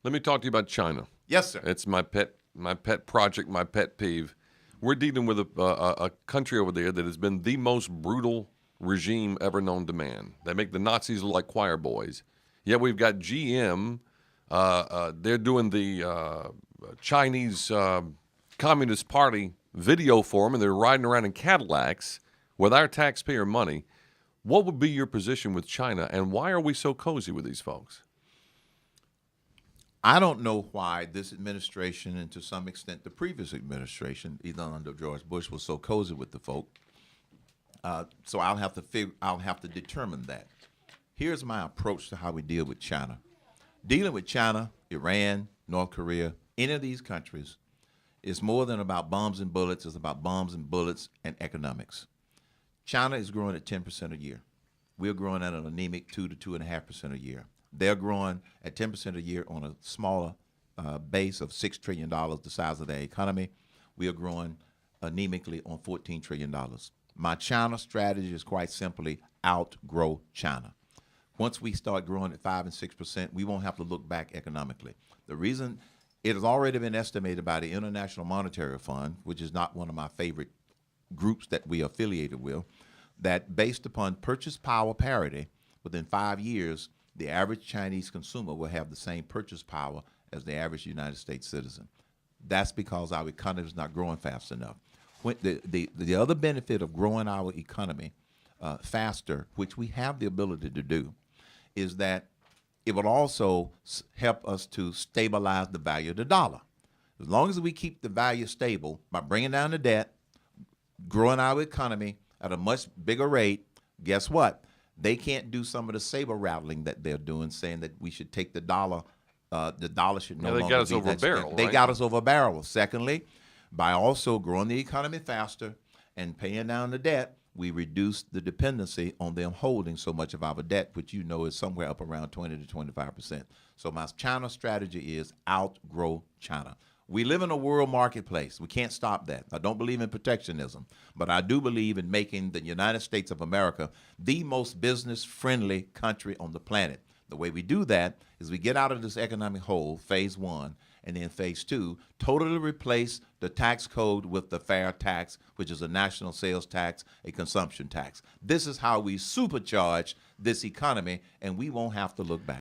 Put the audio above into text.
Let me talk to you about China. Yes, sir. It's my pet project, my pet peeve. We're dealing with a country over there that has been the most brutal regime ever known to man. They make the Nazis look like choir boys. Yet we've got GM. They're doing the Chinese Communist Party video for them, and they're riding around in Cadillacs with our taxpayer money. What would be your position with China, and why are we so cozy with these folks? I don't know why this administration, and to some extent the previous administration, even under George Bush, was so cozy with the folk. So I'll have to determine that. Here's my approach to how we deal with China. Dealing with China, Iran, North Korea, any of these countries is more than about bombs and bullets. It's about bombs and bullets and economics. China is growing at 10% a year. We're growing at an anemic 2 to 2.5% a year. They're growing at 10% a year on a smaller base of $6 trillion, the size of their economy. We are growing anemically on $14 trillion. My China strategy is quite simply outgrow China. Once we start growing at 5 and 6%, we won't have to look back economically. The reason it has already been estimated by the International Monetary Fund, which is not one of my favorite groups that we are affiliated with, that based upon purchase power parity, within 5 years, the average Chinese consumer will have the same purchase power as the average United States citizen. That's because our economy is not growing fast enough. When the other benefit of growing our economy faster, which we have the ability to do, is that it will also help us to stabilize the value of the dollar. As long as we keep the value stable by bringing down the debt, growing our economy at a much bigger rate, guess what? They can't do some of the saber rattling that they're doing, saying that we should take the dollar should no longer be. They got us over a barrel. They got us over a barrel. Secondly, by also growing the economy faster and paying down the debt, we reduce the dependency on them holding so much of our debt, which you know is somewhere up around 20 to 25%. So my China strategy is outgrow China. We live in a world marketplace. We can't stop that. I don't believe in protectionism, but I do believe in making the United States of America the most business-friendly country on the planet. The way we do that is we get out of this economic hole, phase one, and then phase two, totally replace the tax code with the fair tax, which is a national sales tax, a consumption tax. This is how we supercharge this economy, and we won't have to look back.